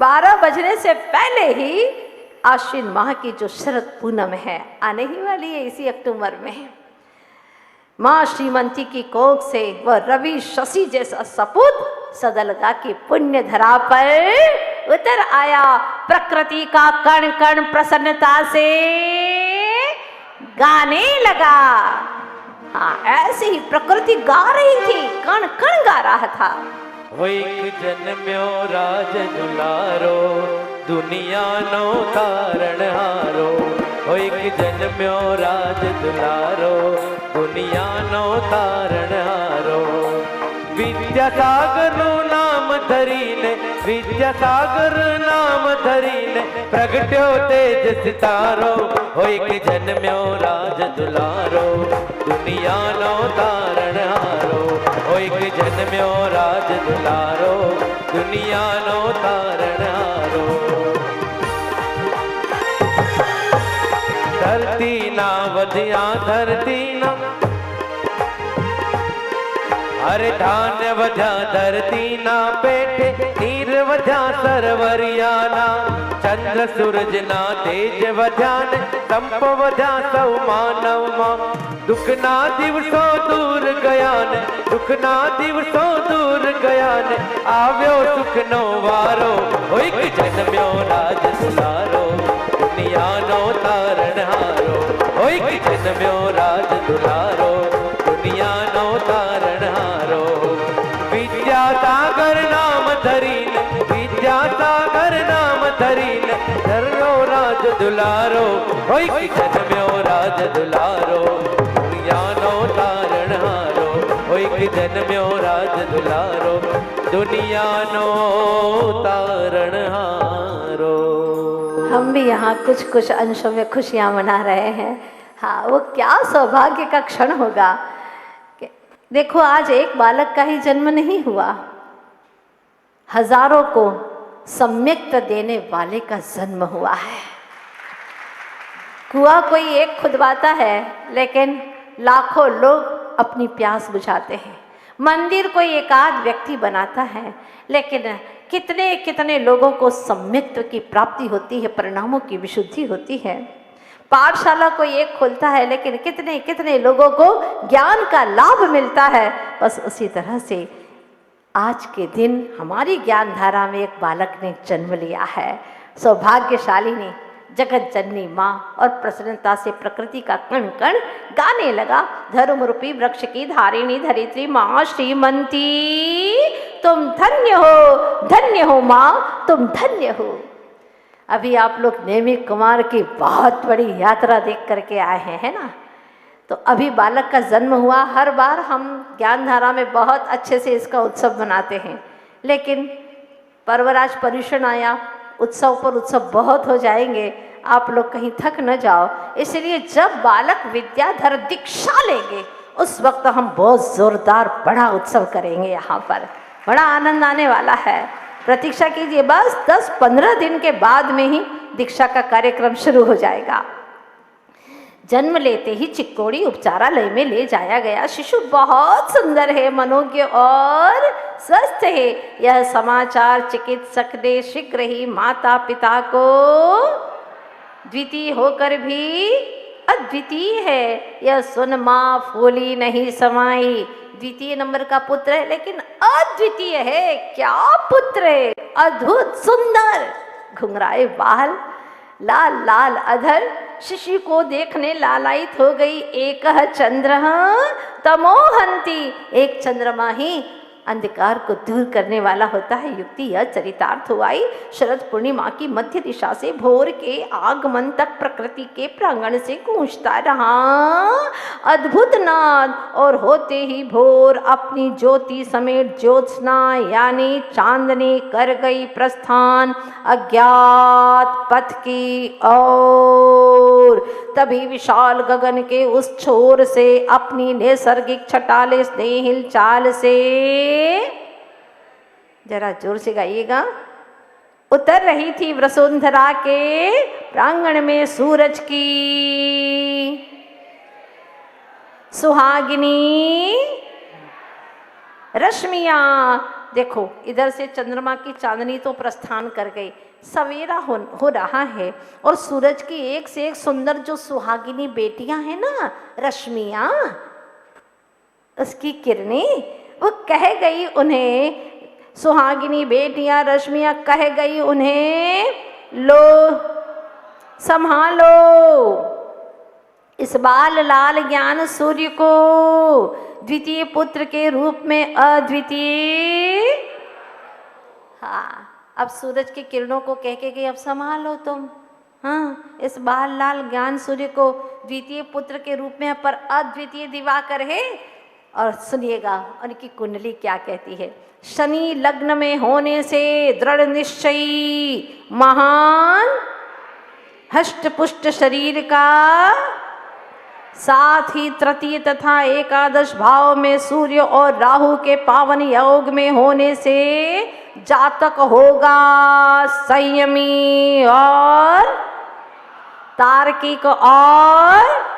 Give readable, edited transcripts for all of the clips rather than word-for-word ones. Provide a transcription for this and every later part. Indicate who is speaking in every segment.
Speaker 1: 12 बजने से पहले ही आश्विन माह की जो शरद पूनम है आने ही वाली है इसी अक्टूबर में। माँ श्रीमंती की कोख से वह रवि शशि जैसा सपूत सदलगा की पुण्य धरा पर उतर आया। प्रकृति का कण कण प्रसन्नता से गाने लगा। हाँ, ऐसे ही प्रकृति गा रही थी, कण कण गा रहा था।
Speaker 2: हो एक जन्म्यो राज दुलारो, दुनिया नो तारण हारो। हो एक जन्म्यो राज दुलारो, दुनिया नो तारण हारो। विद्यासागर नो नाम धरीने, विद्यासागर नाम धरीने, प्रगट्यो तेज सितारो। हो एक जन्म्यो राज दुलारो, दुनिया नो तारण हारो। हो एक जन्म्यो राज दुलारो, दुनिया नो तारण हारो। धरती ना वधिया धरती ना, हर धान्य वध्या धरती ना पेटे, नीर वध्या सरवरियाना। चंद्र सूरज ना तेज वध्यान, संप वध्या सौ मानव मां। दुख ना दिवसों दूर गयान, दुख ना दिवसों दूर गयान, आव्यो सुख नो वारो। हो एक जन्म्यो राज दुलारो, दुनिया नो तारण हारो। हो एक जन्म्यो राज दुलारो, दुनिया नो तारण हारो। विद्यासागर नाम धरीन, विद्यासागर नाम धरीन, धरो राज दुलारो। हो एक जन्म्यो राज दुलारो, दुनिया नो तारण हारो। हो एक जन्म्यो राज दुलारो, दुनिया नो तारण हारो।
Speaker 1: हम भी यहाँ कुछ कुछ अंशों में खुशियाँ मना रहे हैं। हाँ, वो क्या सौभाग्य का क्षण होगा। देखो, आज एक बालक का ही जन्म नहीं हुआ, हजारों को सम्यक्त देने वाले का जन्म हुआ है। कुआं कोई एक खुदवाता है, लेकिन लाखों लोग अपनी प्यास बुझाते हैं। मंदिर कोई एकाध व्यक्ति बनाता है, लेकिन कितने कितने लोगों को सम्यक्त की प्राप्ति होती है, परिणामों की विशुद्धि होती है। पाठशाला कोई एक खोलता है, लेकिन कितने कितने लोगों को ज्ञान का लाभ मिलता है। बस उसी तरह से आज के दिन हमारी ज्ञान धारा में एक बालक ने जन्म लिया है। सौभाग्यशाली ने जगत जननी माँ और प्रसन्नता से प्रकृति का कण कण गाने लगा। धर्म रूपी वृक्ष की धारिणी धरित्री माँ श्रीमंती, तुम धन्य हो माँ, तुम धन्य हो। अभी आप लोग नेमी कुमार की बहुत बड़ी यात्रा देख करके आए हैं, है ना। तो अभी बालक का जन्म हुआ। हर बार हम ज्ञानधारा में बहुत अच्छे से इसका उत्सव मनाते हैं, लेकिन पर्वराज पर्यूषण आया, उत्सव पर उत्सव बहुत हो जाएंगे, आप लोग कहीं थक न जाओ। इसलिए जब बालक विद्याधर दीक्षा लेंगे, उस वक्त हम बहुत जोरदार बड़ा उत्सव करेंगे। यहाँ पर बड़ा आनंद आने वाला है। प्रतीक्षा कीजिए, बस 10-15 दिन के बाद में ही दीक्षा का कार्यक्रम शुरू हो जाएगा। जन्म लेते ही चिक्कोड़ी उपचारालय में ले जाया गया। शिशु बहुत सुंदर है, मनोज्ञ और स्वस्थ है। यह समाचार चिकित्सक ने शीघ्र ही माता पिता को द्वितीय होकर भी अद्वितीय है यह सुन माँ फूली नहीं समाई। द्वितीय नंबर का पुत्र है, लेकिन अद्वितीय है। क्या पुत्र है, अद्भुत सुंदर, घुंघराए बाल, लाल लाल अधर, शिशु को देखने लालायित हो गई। एक चंद्र तमोहंती, एक चंद्रमा ही अंधकार को दूर करने वाला होता है। युक्ति यह चरितार्थ हुआई। शरद पूर्णिमा की मध्य दिशा से भोर के आगमन तक प्रकृति के प्रांगण से गूंजता रहा अद्भुत नाद, और होते ही भोर अपनी ज्योति समेत ज्योत्सना यानी चांदनी कर गई प्रस्थान अज्ञात पथ की ओर। तभी विशाल गगन के उस छोर से अपनी नैसर्गिक छटाले स्नेहिल चाल से, जरा जोर से गाइएगा, उतर रही थी वसुंधरा के प्रांगण में सूरज की सुहागिनी रश्मियां। देखो इधर से चंद्रमा की चांदनी तो प्रस्थान कर गई, सवेरा हो रहा है और सूरज की एक से एक सुंदर जो सुहागिनी बेटियां हैं ना, रश्मियां, उसकी किरणें, वो कह गई उन्हें, सुहागिनी बेटियां रश्मियां कह गई उन्हें, लो संभालो इस बाल लाल ज्ञान सूर्य को द्वितीय पुत्र के रूप में अद्वितीय। हाँ, अब सूरज की किरणों को कह के गई, अब संभालो तुम, हाँ, इस बाल लाल ज्ञान सूर्य को द्वितीय पुत्र के रूप में पर अद्वितीय दिवाकर है। और सुनिएगा उनकी कुंडली क्या कहती है। शनि लग्न में होने से दृढ़ निश्चयी महान हष्ट पुष्ट शरीर का, साथ ही तृतीय तथा एकादश भाव में सूर्य और राहु के पावन योग में होने से जातक होगा संयमी और तार्किक, और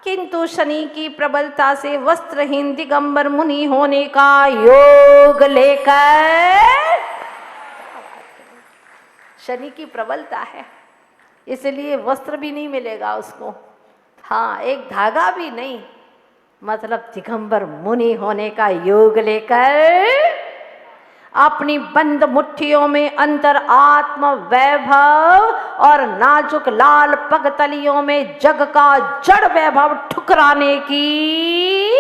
Speaker 1: किंतु शनि की प्रबलता से वस्त्रहीन दिगंबर मुनि होने का योग लेकर, शनि की प्रबलता है इसलिए वस्त्र भी नहीं मिलेगा उसको, हाँ, एक धागा भी नहीं, मतलब दिगंबर मुनि होने का योग लेकर अपनी बंद मुट्ठियों में अंतर आत्म वैभव और नाजुक लाल पगतलियों में जग का जड़ वैभव ठुकराने की,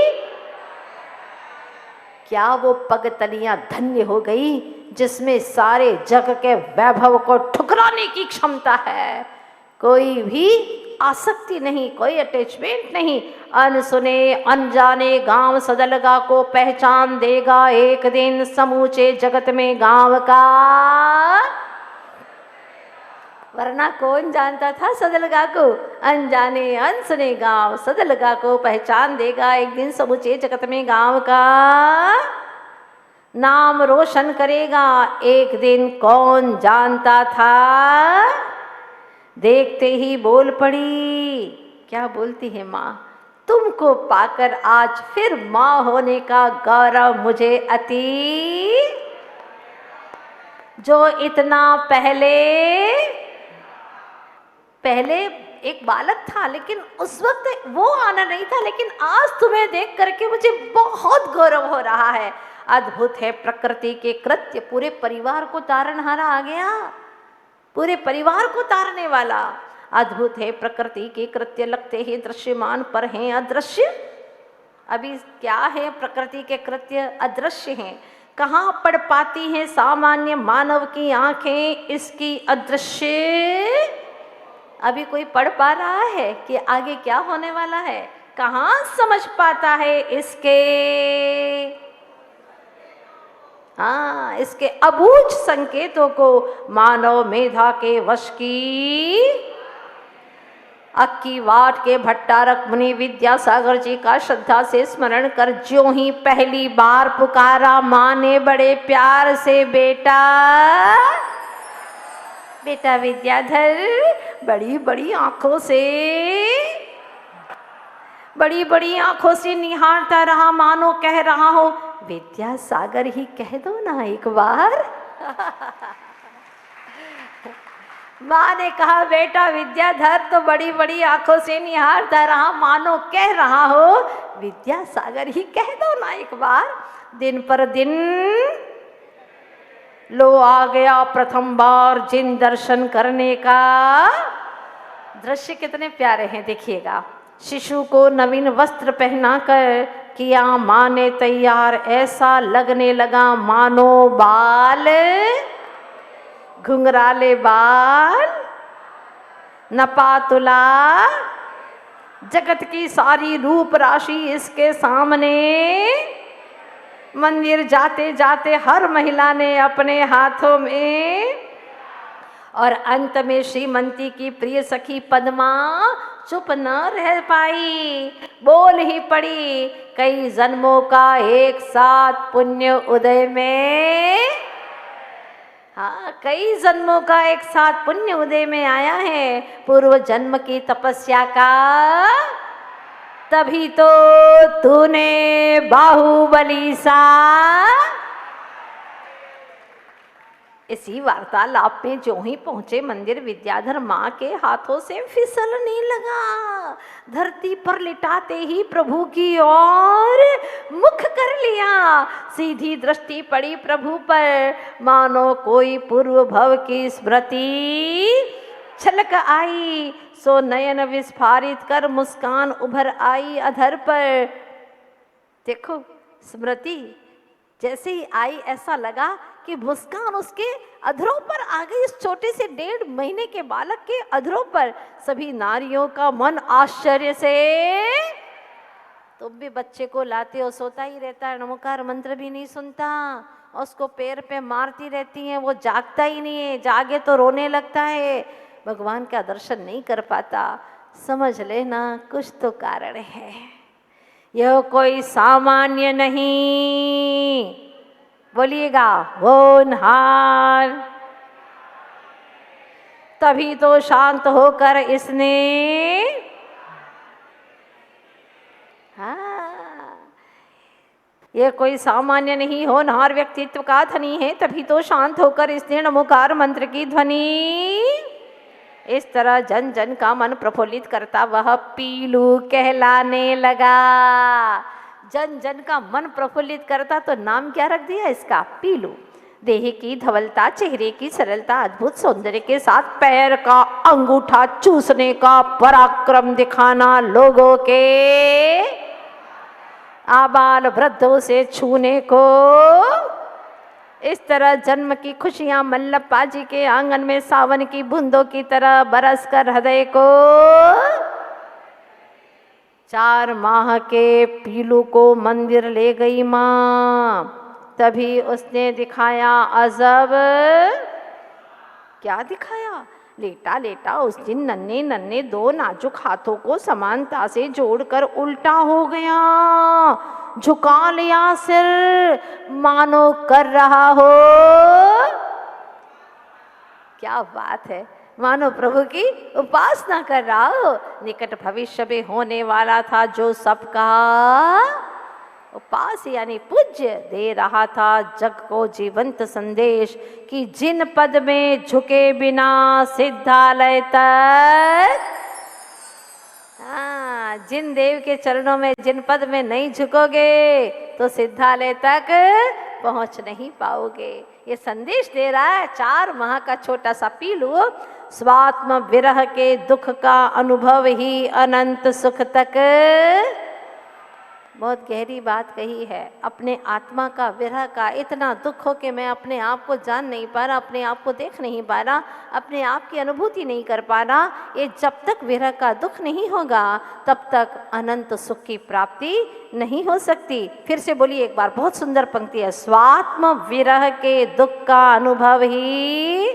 Speaker 1: क्या वो पगतलियां धन्य हो गई जिसमें सारे जग के वैभव को ठुकराने की क्षमता है। कोई भी आसक्ति नहीं, कोई अटैचमेंट नहीं, अनसुने अनजाने गांव सदलगा को पहचान देगा एक दिन समूचे जगत में गांव का, वरना कौन जानता था सदलगा को, अनजाने अनसुने गांव सदलगा को पहचान देगा एक दिन समूचे जगत में गांव का, नाम रोशन करेगा एक दिन कौन जानता था। देखते ही बोल पड़ी, क्या बोलती है माँ, तुमको पाकर आज फिर माँ होने का गौरव मुझे अति, जो इतना पहले एक बालक था लेकिन उस वक्त वो आना नहीं था, लेकिन आज तुम्हें देख करके मुझे बहुत गौरव हो रहा है। अद्भुत है प्रकृति के कृत्य, पूरे परिवार को तारनहारा आ गया, पूरे परिवार को तारने वाला। अद्भुत है प्रकृति के कृत्य, लगते ही दृश्यमान पर हैं अदृश्य। अभी क्या है, प्रकृति के कृत्य अदृश्य हैं, कहाँ पढ़ पाती हैं सामान्य मानव की आंखें इसकी अदृश्य। अभी कोई पढ़ पा रहा है कि आगे क्या होने वाला है, कहाँ समझ पाता है इसके, हाँ, इसके अबूझ संकेतों को मानव मेधा के वश की। अक्की वाट के भट्टारक मुनि विद्यासागर जी का श्रद्धा से स्मरण कर ज्यों ही पहली बार पुकारा माँ ने बड़े प्यार से, बेटा बेटा विद्याधर, बड़ी बड़ी आंखों से निहारता रहा, मानो कह रहा हो विद्यासागर ही कह दो ना एक बार। माँ ने कहा बेटा विद्याधर तो बड़ी बड़ी आंखों से निहारता रहा, मानो कह रहा हो विद्यासागर ही कह दो ना एक बार। दिन पर दिन लो आ गया प्रथम बार जिन दर्शन करने का। दृश्य कितने प्यारे हैं देखिएगा। शिशु को नवीन वस्त्र पहनाकर किया माँ ने तैयार, ऐसा लगने लगा मानो बाल घुंघराले बाल नपातुला, जगत की सारी रूप राशि इसके सामने। मंदिर जाते जाते हर महिला ने अपने हाथों में, और अंत में श्रीमंती की प्रिय सखी पद्मा चुप न रह पाई, बोल ही पड़ी, कई जन्मों का एक साथ पुण्य उदय में। हाँ, कई जन्मों का एक साथ पुण्य उदय में आया है, पूर्व जन्म की तपस्या का। तभी तो तूने बाहुबली सा इसी वार्तालाप में जो ही पहुंचे मंदिर, विद्याधर माँ के हाथों से फिसलने लगा। धरती पर लिटाते ही प्रभु की ओर मुख कर लिया। सीधी दृष्टि पड़ी प्रभु पर, मानो कोई पूर्व भव की स्मृति छलक आई। सो नयन विस्फारित कर मुस्कान उभर आई अधर पर। देखो, स्मृति जैसे ही आई ऐसा लगा कि मुस्कान उसके अधरों पर आ गई, इस छोटे से 1.5 महीने के बालक के अधरों पर। सभी नारियों का मन आश्चर्य से, तुम भी बच्चे को लाते हो, सोता ही रहता है, नमोकार मंत्र भी नहीं सुनता, उसको पैर पे मारती रहती हैं, वो जागता ही नहीं है, जागे तो रोने लगता है, भगवान का दर्शन नहीं कर पाता। समझ लेना कुछ तो कारण है, यह कोई सामान्य नहीं। बोलिएगा होनहार। तभी तो शांत होकर इसने, यह कोई सामान्य नहीं, होनहार व्यक्तित्व का धनी है। तभी तो शांत होकर इसने नमोकार मंत्र की ध्वनि इस तरह जन जन का मन प्रफुल्लित करता वह पीलू कहलाने लगा। जन जन का मन प्रफुल्लित करता तो नाम क्या रख दिया इसका? पीलू। देह की धवलता, चेहरे की सरलता, अद्भुत सौंदर्य के साथ पैर का अंगूठा चूसने का पराक्रम दिखाना, लोगों के आबाल वृद्धों से छूने को, इस तरह जन्म की खुशियां मल्लप्पा जी के आंगन में सावन की बूंदों की तरह बरस कर हृदय को। 4 माह के पीलू को मंदिर ले गई माँ। तभी उसने दिखाया अजब। क्या दिखाया? लेटा लेटा उस दिन नन्हे नन्हे 2 नाजुक हाथों को समानता से जोड़कर उल्टा हो गया, झुका लिया सिर, मानो कर रहा हो। क्या बात है, मानो प्रभु की उपासना कर रहा हो। निकट भविष्य में होने वाला था जो सबका उपास यानी पूज्य, दे रहा था जग को जीवंत संदेश कि जिन पद में झुके बिना सिद्धालय तक, जिन देव के चरणों में, जिन पद में नहीं झुकोगे तो सिद्धालय तक पहुंच नहीं पाओगे। ये संदेश दे रहा है 4 माह का छोटा सा पीलू। स्वात्म विरह के दुख का अनुभव ही अनंत सुख तक। बहुत गहरी बात कही है। अपने आत्मा का, विरह का इतना दुख हो कि मैं अपने आप को जान नहीं पा रहा, अपने आप को देख नहीं पा रहा, अपने आप की अनुभूति नहीं कर पा रहा। ये जब तक विरह का दुख नहीं होगा तब तक अनंत सुख की प्राप्ति नहीं हो सकती। फिर से बोलिए एक बार, बहुत सुंदर पंक्ति है। स्वात्म विरह के दुख का अनुभव ही,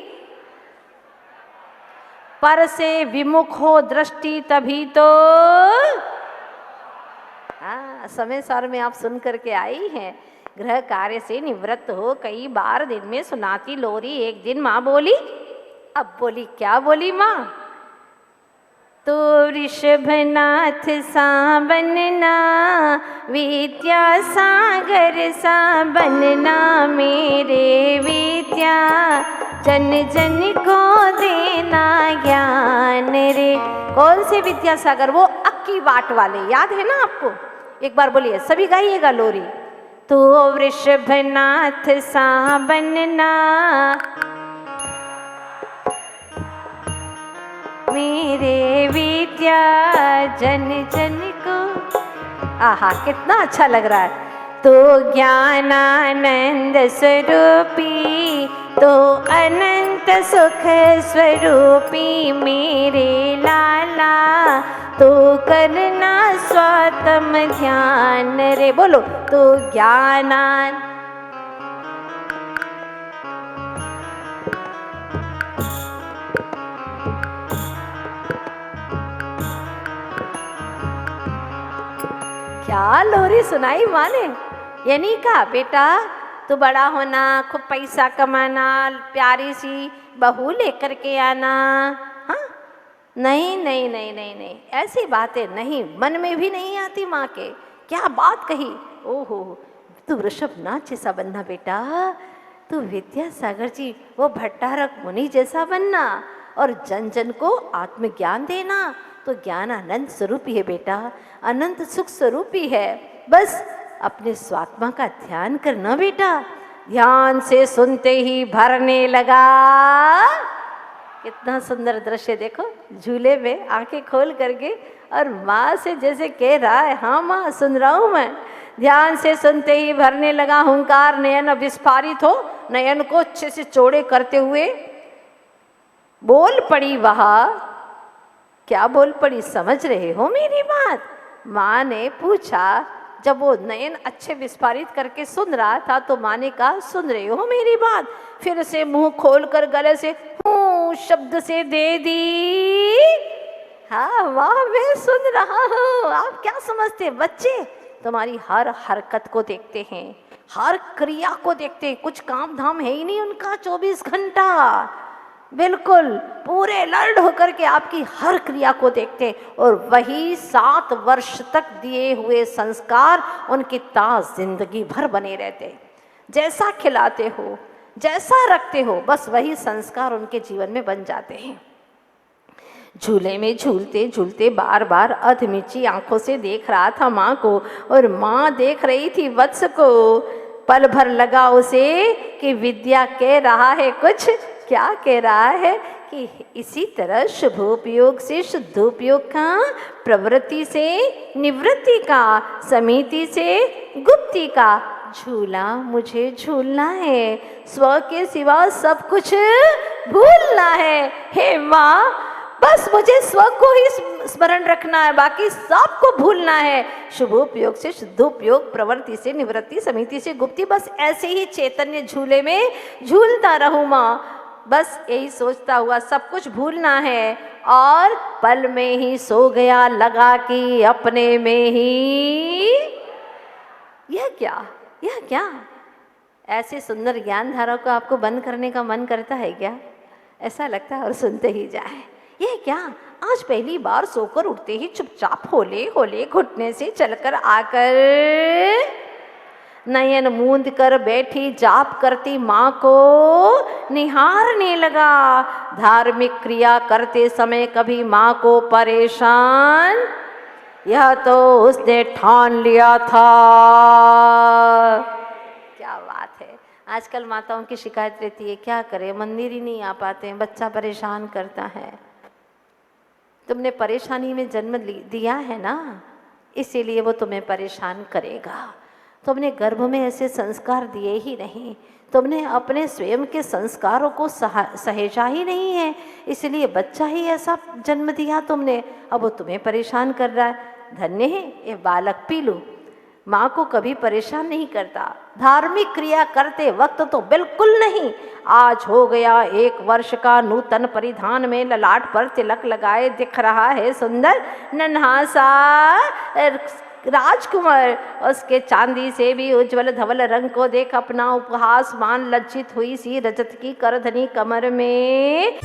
Speaker 1: पर से विमुख हो दृष्टि तभी तो। समय सार में आप सुन करके आई हैं। गृह कार्य से निवृत्त हो कई बार दिन में सुनाती लोरी। एक दिन माँ बोली, अब बोली, क्या बोली माँ? तो ऋषभनाथ सा बनना, विद्या सागर सा बनना, मेरे विद्या जन जन को देना ज्ञान रे। कौन से विद्या सागर? वो अक्की बाट वाले, याद है ना आपको? एक बार बोलिए, सभी गाइएगा लोरी। तो वृषभनाथ सा बनना, मेरे विद्या जन जन को। आहा, कितना अच्छा लग रहा है। तो ज्ञानानंद स्वरूपी, तो अनंत सुख स्वरूपी, मेरे लाला तो करना स्वात्म ध्यान रे। बोलो, तो ज्ञानान। क्या लोरी सुनाई माँ ने? ये नहीं कहा बेटा तू बड़ा होना, खूब पैसा कमाना, प्यारी सी बहू लेकर के आना। हाँ, नहीं नहीं नहीं नहीं नहीं, ऐसी बातें नहीं, मन में भी नहीं आती माँ के। क्या बात कही! ओहो, तू वृषभ नाच सा बनना बेटा, तो विद्यासागर जी वो भट्टारक मुनि जैसा बनना और जन जन को आत्मज्ञान देना। तो ज्ञान अनंत स्वरूपी है बेटा, अनंत सुख स्वरूपी है। बस अपने स्वात्मा का ध्यान करना बेटा। ध्यान से सुनते ही भरने लगा। कितना सुंदर दृश्य देखो, झूले में आंखें खोल करके और माँ से जैसे कह रहा है, हाँ माँ सुन रहा हूँ मैं। ध्यान से सुनते ही भरने लगा हुंकार, नयन विस्फारित हो, नयन को अच्छे से चौड़े करते हुए बोल पड़ी वह। क्या बोल पड़ी, समझ रहे हो मेरी बात? माँ ने पूछा। जब वो नयन अच्छे विस्फारित करके सुन रहा था तो माँ ने कहा, सुन रहे हो मेरी बात? फिर से मुंह खोलकर गले से हूँ शब्द से दे दी। हाँ वाह, मैं सुन रहा हूँ। आप क्या समझते बच्चे, तुम्हारी हर हरकत को देखते हैं, हर क्रिया को देखते हैं। कुछ काम धाम है ही नहीं उनका 24 घंटा। बिल्कुल पूरे अलर्ट होकर के आपकी हर क्रिया को देखते हैं और वही 7 वर्ष तक दिए हुए संस्कार उनकी ताज जिंदगी भर बने रहते हैं। जैसा खिलाते हो, जैसा रखते हो, बस वही संस्कार उनके जीवन में बन जाते हैं। झूले में झूलते झूलते बार बार अधमिची आंखों से देख रहा था माँ को और माँ देख रही थी वत्स को। पल भर लगा उसे कि विद्या कह रहा है कुछ। क्या कह रहा है कि इसी तरह शुभोपयोग से शुद्धोपयोग का, प्रवृत्ति से निवृत्ति का, समिति से गुप्ति का झूला मुझे झूलना है। स्व के सिवा सब कुछ भूलना है। हे माँ, बस मुझे स्व को ही स्मरण रखना है, बाकी सब को भूलना है। शुभोपयोग से शुद्धोपयोग, प्रवृत्ति से निवृत्ति, समिति से गुप्ति, बस ऐसे ही चैतन्य झूले में झूलता रहूं माँ। बस यही सोचता हुआ सब कुछ भूलना है। और पल में ही सो गया लगा कि अपने में ही। यह क्या ऐसे सुंदर ज्ञान धारा को आपको बंद करने का मन करता है क्या? ऐसा लगता है और सुनते ही जाए। यह क्या, आज पहली बार सोकर उठते ही चुपचाप होले होले घुटने से चलकर आकर नयन मूंद कर बैठी जाप करती माँ को निहारने लगा। धार्मिक क्रिया करते समय कभी माँ को परेशान, यह तो उसने ठान लिया था। क्या बात है। आजकल माताओं की शिकायत रहती है, क्या करें मंदिर ही नहीं आ पाते हैं, बच्चा परेशान करता है। तुमने परेशानी में जन्म दिया है ना, इसीलिए वो तुम्हें परेशान करेगा। तुमने गर्भ में ऐसे संस्कार दिए ही नहीं, तुमने अपने स्वयं के संस्कारों को सहेजा ही नहीं है, इसलिए बच्चा ही ऐसा जन्म दिया तुमने। अब वो तुम्हें परेशान कर रहा है। धन्य है ये बालक पीलू, माँ को कभी परेशान नहीं करता। धार्मिक क्रिया करते वक्त तो बिल्कुल नहीं। आज हो गया 1 वर्ष का, नूतन परिधान में ललाट पर तिलक लगाए दिख रहा है सुंदर नन्हा सा राजकुमार। उसके चांदी से भी उज्जवल धवल रंग को देख अपना उपहास मान लज्जित हुई सी रजत की करधनी कमर में